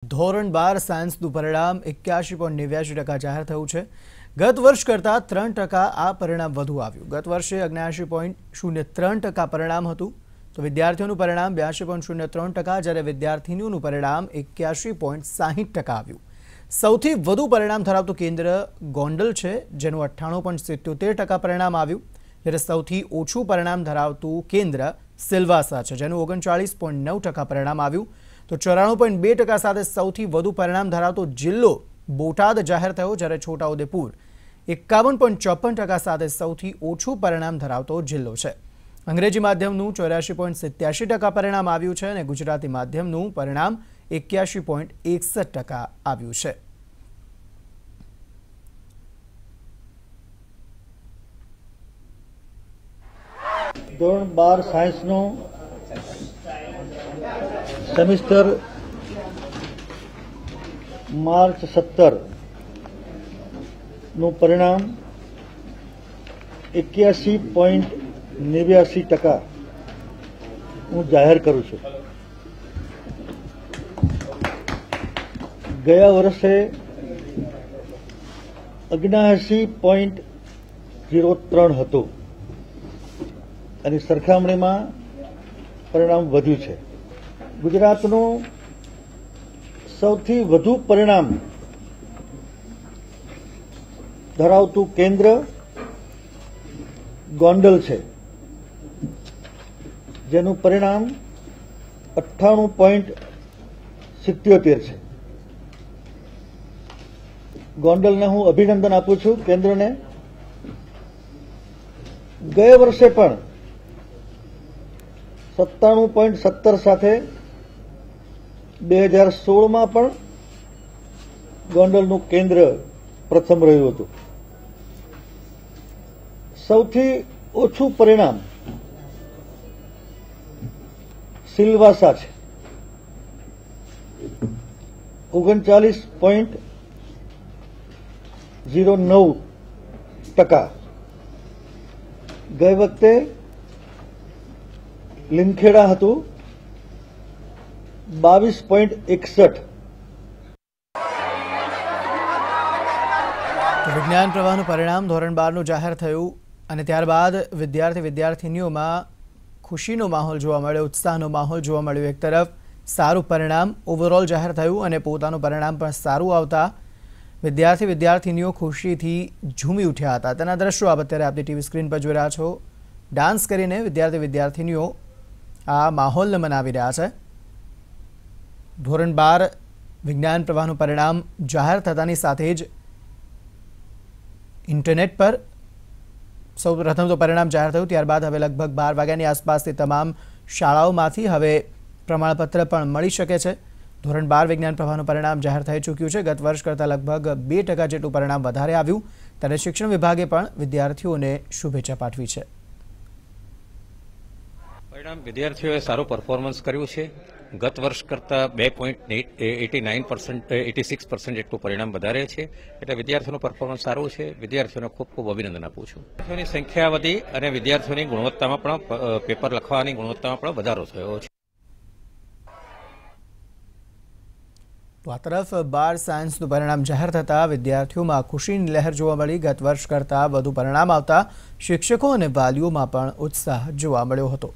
ધોરણ 12 સાયન્સનું પરિણામ 81.89% જાહેર થયું છે। ગત વર્ષ કરતાં 3% આ પરિણામ વધુ આવ્યું। ગત વર્ષે 79.03% પરિણામ હતું તો વિદ્યાર્થીઓનું પરિણામ 82.03%, જ્યારે વિદ્યાર્થીનીઓનું પરિણામ 81.60% આવ્યું। સૌથી વધુ પરિણામ ધરાવતું કેન્દ્ર ગોંડલ છે, જેનું 98.77% પરિણામ આવ્યું, જ્યારે સૌથી ઓછું પરિણામ ધરાવતું કેન્દ્ર સિલવાસા છે, જેનું 39.9% પરિણામ આવ્યું। તો 94.2% સાથે સૌથી વધુ પરિણામ ધરાવતો જિલ્લો બોટાદ જાહેર થયો, જ્યારે છોટાઉદેપુર 51.54% સાથે સૌથી ઓછું પરિણામ ધરાવતો જિલ્લો છે। અંગ્રેજી માધ્યમનું 84.87% પરિણામ આવ્યું છે અને ગુજરાતી માધ્યમનું પરિણામ 81.61% આવ્યું છે। ધોરણ 12 સાયન્સનું સેમિસ્ટર માર્ચ 17 નું પરિણામ 81.89% હું જાહેર કરું છું। ગયા વર્ષે 79.03 હતું અને સરખામણીમાં પરિણામ વધ્યું છે। ગુજરાતનું સૌથી વધુ પરિણામ ધરાવતું કેન્દ્ર ગોંડલ છે, જેનું પરિણામ 98.77 છે। ગોંડલને હું અભિનંદન આપું છું, કેન્દ્રને। ગયા વર્ષે પણ 97.17 સાથે 2016માં પણ ગોંડલનું કેન્દ્ર પ્રથમ રહ્યું હતું। સૌથી ઓછું પરિણામ સિલવાસા છે, 39.09%। ગઈ વખતે લીમખેડા હતું 22.61। વિજ્ઞાન પ્રવાહનું પરિણામ ધોરણ 12નું જાહેર થયું અને ત્યારબાદ વિદ્યાર્થીનીઓમાં ખુશીનો માહોલ જોવા મળ્યો, ઉત્સાહનો માહોલ જોવા મળ્યો। એક તરફ સારું પરિણામ ઓવરઓલ જાહેર થયું અને પોતાનું પરિણામ પણ સારું આવતા વિદ્યાર્થીનીઓ ખુશીથી ઝૂમી ઉઠ્યા હતા। તેના દ્રશ્યો આપ અત્યારે આપની ટીવી સ્ક્રીન પર જોઈ રહ્યા છો। ડાન્સ કરીને વિદ્યાર્થીનીઓ આ માહોલને મનાવી રહ્યા છે। ધોરણ 12 વિજ્ઞાન પ્રવાહનું પરિણામ જાહેર થતાની સાથે જ ઇન્ટરનેટ પર સૌ પ્રથમ તો પરિણામ જાહેર થયું, ત્યારબાદ હવે લગભગ 12 વાગ્યાની આસપાસથી તમામ શાળાઓમાંથી હવે પ્રમાણપત્ર પણ મળી શકે છે। ધોરણ 12 વિજ્ઞાન પ્રવાહનું પરિણામ જાહેર થઈ ચૂક્યું છે। ગત વર્ષ કરતાં લગભગ 2% જેટલું પરિણામ વધારે આવ્યું, ત્યારે શિક્ષણ વિભાગે પણ વિદ્યાર્થીઓને શુભેચ્છા પાઠવી છે। પરિણામ વિદ્યાર્થીઓએ સારું પરફોર્મન્સ કર્યું છે। ગત વર્ષ કરતાં 2.86% જેટલું પરિણામ વધારે છે, એટલે વિદ્યાર્થીઓનું પરફોર્મન્સ સારું છે। વિદ્યાર્થીઓને ખૂબ ખૂબ અભિનંદન આપું છું। વિદ્યાર્થીઓની સંખ્યા વધી અને વિદ્યાર્થીઓની ગુણવત્તામાં પણ પેપર લખવાની ગુણવત્તામાં પણ વધારો થયો છે। તો આ તરફ 12 સાયન્સનું પરિણામ જાહેર થતાં વિદ્યાર્થીઓમાં ખુશીની લહેર જોવા મળી। ગત વર્ષ કરતાં વધુ પરિણામ આવતા શિક્ષકો અને વાલીઓમાં પણ ઉત્સાહ જોવા મળ્યો હતો।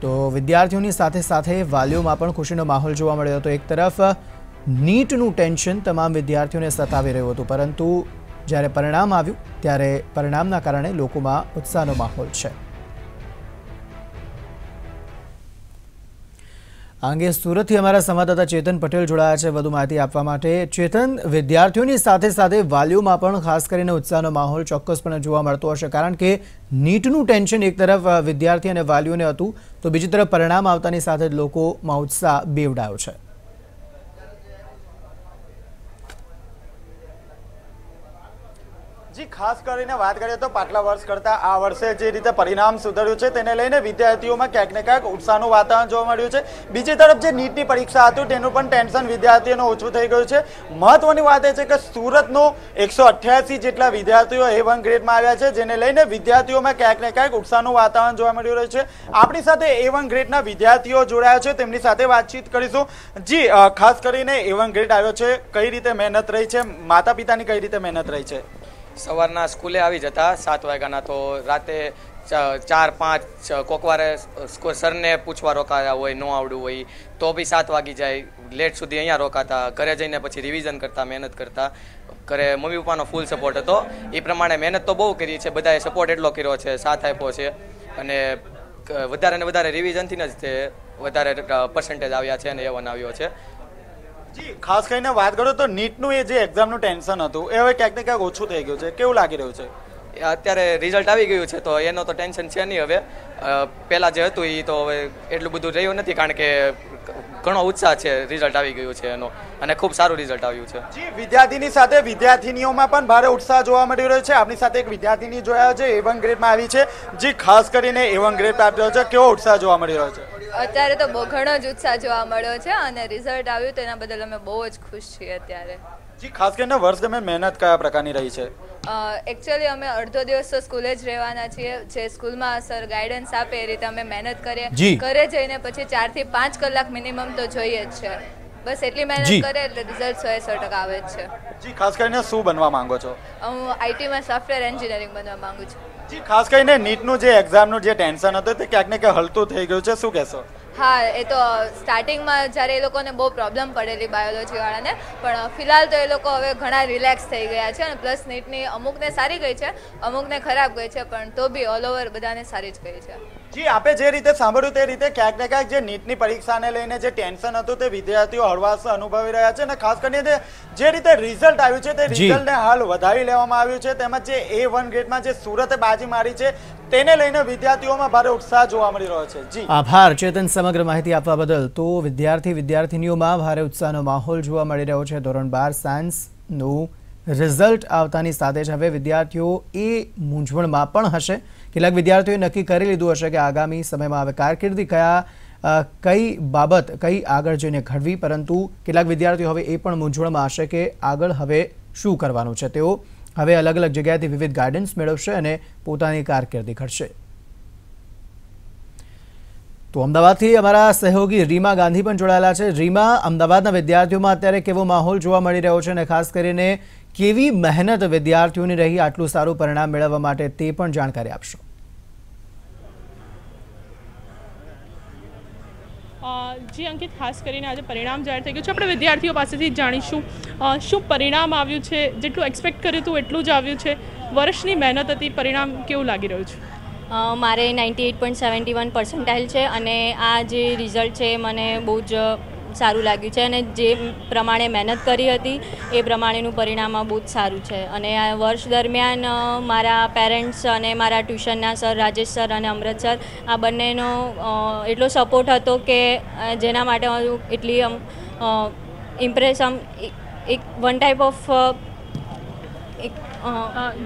તો વિદ્યાર્થીઓની સાથે સાથે વાલીઓમાં પણ ખુશીનો માહોલ જોવા મળ્યો હતો। એક તરફ નીટનું ટેન્શન તમામ વિદ્યાર્થીઓને સતાવી રહ્યું હતું, પરંતુ જ્યારે પરિણામ આવ્યું ત્યારે પરિણામના કારણે લોકોમાં ઉત્સાહનો માહોલ છે। આ અંગે સુરતથી અમારા સંવાદદાતા ચેતન પટેલ જોડાયા છે વધુ માહિતી આપવા માટે। ચેતન, વિદ્યાર્થીઓની સાથે સાથે વાલીઓમાં પણ ખાસ કરીને ઉત્સાહનો માહોલ ચોક્કસપણે જોવા મળતો હશે, કારણ કે નીટનું ટેન્શન એક તરફ વિદ્યાર્થી અને વાલીઓને હતું, તો બીજી તરફ પરિણામ આવતાની સાથે જ લોકોમાં ઉત્સાહ બેવડાયો છે। જી, ખાસ કરીને વાત કરીએ તો પાછલા વર્ષ કરતાં આ વર્ષે જે રીતે પરિણામ સુધર્યું છે તેને લઈને વિદ્યાર્થીઓમાં ક્યાંક ને ક્યાંક ઉત્સાહનું વાતાવરણ જોવા મળ્યું છે. બીજી તરફ જે નીટની પરીક્ષા હતું તેનું પણ ટેન્શન વિદ્યાર્થીઓનું ઓછું થઈ ગયું છે. મહત્વની વાત એ છે કે સુરતનો 188 જેટલા વિદ્યાર્થીઓ A1 ગ્રેડમાં આવ્યા છે, જેને લઈને વિદ્યાર્થીઓમાં ક્યાંક ને ક્યાંક ઉત્સાહનું વાતાવરણ જોવા મળી રહ્યું છે. આપણી સાથે A1 ગ્રેડના વિદ્યાર્થીઓ જોડાયા છે, તેમની સાથે વાતચીત કરીશું. જી, ખાસ કરીને A1 ગ્રેડ આવ્યો છે, કઈ રીતે મહેનત રહી છે, માતા પિતાની કઈ રીતે મહેનત રહી છે? સવારના સ્કૂલે આવી જતા 7 વાગ્યાના, તો રાતે 4-5 કોકવારે સરને પૂછવા રોકાયા હોય, ન આવડું હોય તો બી 7 વાગી જાય. લેટ સુધી અહીંયા રોકાતા, ઘરે જઈને પછી રિવિઝન કરતા, મહેનત કરતા. ઘરે મમ્મી પપ્પાનો ફૂલ સપોર્ટ હતો. એ પ્રમાણે મહેનત તો બહુ કરી છે, બધાએ સપોર્ટ એટલો કર્યો છે, સાથ આપ્યો છે, અને વધારે ને વધારે રિવિઝનથી જ તે વધારે પર્સન્ટેજ આવ્યા છે અને A1 આવ્યો છે. જી, ખાસ કરીને વાત કરો તો નીટનું એ જે એક્ઝામનું ટેન્શન હતું એ હવે ક્યાંક ને ક્યાંક ઓછું થઈ ગયું છે, કેવું લાગી રહ્યું છે? અત્યારે રિઝલ્ટ આવી ગયું છે તો એનો તો ટેન્શન છે નહીં હવે. પહેલાં જે હતું એ તો હવે એટલું બધું રહ્યું નથી, કારણ કે ઘણો ઉત્સાહ છે, રિઝલ્ટ આવી ગયું છે એનો, અને ખૂબ સારું રિઝલ્ટ આવ્યું છે. જી, વિદ્યાર્થીની સાથે વિદ્યાર્થીનીઓમાં પણ ભારે ઉત્સાહ જોવા મળી રહ્યો છે. આપણી સાથે એક વિદ્યાર્થીની જોયા છે, A1 ગ્રેડમાં આવી છે. જી, ખાસ કરીને A1 ગ્રેડ પ્રાપ્ત થયો છે, કેવો ઉત્સાહ જોવા મળી રહ્યો છે? અત્યારે તો બહુ ઘણો જ ઉત્સાહ જોવા મળ્યો છે, અને રિઝલ્ટ આવ્યું તો એના બદલ અમે બહુ જ ખુશ છીએ અત્યારે. જી, ખાસ કરીને વર્ષ દરમિયાન મહેનત કયા પ્રકારની રહી છે? એકચ્યુઅલી અમે અડધો દિવસ તો સ્કૂલે જ રહેવાના છીએ, જે સ્કૂલમાં સર ગાઈડન્સ આપે એ રીતે અમે મહેનત કરીએ. ઘરે જઈને પછી 4 થી 5 કલાક મિનિમમ તો જોઈએ જ છે. બસ એટલી મહેનત કરે એટલે રિઝલ્ટ 100% આવે જ છે. જી, ખાસ કરીને શું બનવા માંગો છો? હું આઈટીમાં સોફ્ટવેર એન્જિનિયરિંગ બનવા માંગુ છું. જી, ખાસ કરીને નીટનું જે એક્ઝામનું જે ટેન્શન હતું તે ક્યાંક ને ક્યાંક હલતું થઈ ગયું છે, શું કહેશો? હા, એ તો સ્ટાર્ટિંગમાં જ્યારે એ લોકોને બહુ પ્રોબ્લેમ પડેલી બાયોલોજીવાળાને, પણ ફિલહાલ તો એ લોકો હવે ઘણા રિલેક્સ થઈ ગયા છે. અને પ્લસ નીટની અમુકને સારી ગઈ છે, અમુકને ખરાબ ગઈ છે, પણ તો બી ઓલ ઓવર બધાને સારી જ ગઈ છે. જી, આપે જે રીતે સાંભળ્યું તે રીતે ક્યાંક ને ક્યાંક જે નીટની પરીક્ષાને લઈને જે ટેન્શન હતું તે વિદ્યાર્થીઓ હળવાશ અનુભવી રહ્યા છે, અને ખાસ કરીને જે રીતે રિઝલ્ટ આવ્યું છે તે રિઝલ્ટને હાલ વધાવી લેવામાં આવ્યું છે. તેમજ જે A1 ગ્રેડમાં જે સુરતે બાજી મારી છે તેને લઈને વિદ્યાર્થીઓમાં ભારે ઉત્સાહ જોવા મળી રહ્યો છે. જી, આભાર ચેતન, સમગ્ર માહિતી આપવા બદલ. તો વિદ્યાર્થીનીઓમાં ભારે ઉત્સાહનો માહોલ જોવા મળી રહ્યો છે. ધોરણ 12 સાયન્સનું રિઝલ્ટ આવતાની સાથે જ હવે વિદ્યાર્થીઓ એ મૂંઝવણમાં પણ હશે. કેટલાક વિદ્યાર્થીઓએ નક્કી કરી લીધું હશે કે આગામી સમયમાં હવે કારકિર્દી કઈ બાબત કઈ આગળ જઈને ઘડવી, પરંતુ કેટલાક વિદ્યાર્થીઓ હવે એ પણ મૂંઝવણમાં હશે કે આગળ હવે શું કરવાનું છે. તેઓ હવે અલગ અલગ જગ્યાએથી વિવિધ ગાઈડન્સ મેળવશે અને પોતાની કારકિર્દી ઘડશે. તો અમદાવાદથી અમારા સહયોગી રીમા ગાંધી પણ જોડાયેલા છે. રીમા, અમદાવાદના વિદ્યાર્થીઓમાં અત્યારે કેવો માહોલ જોવા મળી રહ્યો છે, અને ખાસ કરીને કેવી મહેનત વિદ્યાર્થીઓની રહી આટલું સારું પરિણામ મેળવવા માટે, તે પણ જાણકારી આપશો. જી અંકિત, ખાસ કરીને આજે પરિણામ જાહેર થઈ ગયું છે. આપણે વિદ્યાર્થીઓ પાસેથી જાણીશું શું પરિણામ આવ્યું છે. જેટલું એક્સપેક્ટ કર્યું હતું એટલું જ આવ્યું છે. વર્ષની મહેનત હતી, પરિણામ કેવું લાગી રહ્યું છે? મારે 98.71% છે, અને આ જે રિઝલ્ટ છે મને બહુ જ સારું લાગ્યું છે, અને જે પ્રમાણે મહેનત કરી હતી એ પ્રમાણેનું પરિણામ બહુ જ સારું છે. અને આ વર્ષ દરમિયાન મારા પેરેન્ટ્સ અને મારા ટ્યુશનના સર રાજેશ સર અને અમૃત સર, આ બંનેનો એટલો સપોર્ટ હતો કે જેના માટે હું એટલી ઇમ્પ્રેસ એક વન ટાઈપ ઓફ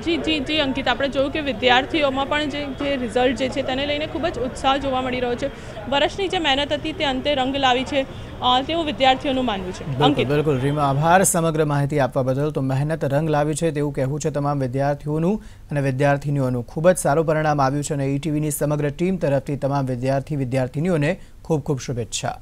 જી અંકિત, આપણે જોયું કે વિદ્યાર્થીઓમાં પણ જે રિઝલ્ટ જે છે તેને લઈને ખૂબ જ ઉત્સાહ જોવા મળી રહ્યો છે. વર્ષની જે મહેનત હતી તે અંતે રંગ લાવી છે તેવું વિદ્યાર્થીઓનું માનવું છે. બિલકુલ રીમા, આભાર સમગ્ર માહિતી આપવા બદલ. તો મહેનત રંગ લાવી છે તેવું કહેવું છે તમામ વિદ્યાર્થીઓનું અને વિદ્યાર્થીનીઓનું. ખૂબ જ સારું પરિણામ આવ્યું છે, અને ETVની સમગ્ર ટીમ તરફથી તમામ વિદ્યાર્થીનીઓને ખૂબ ખૂબ શુભેચ્છા.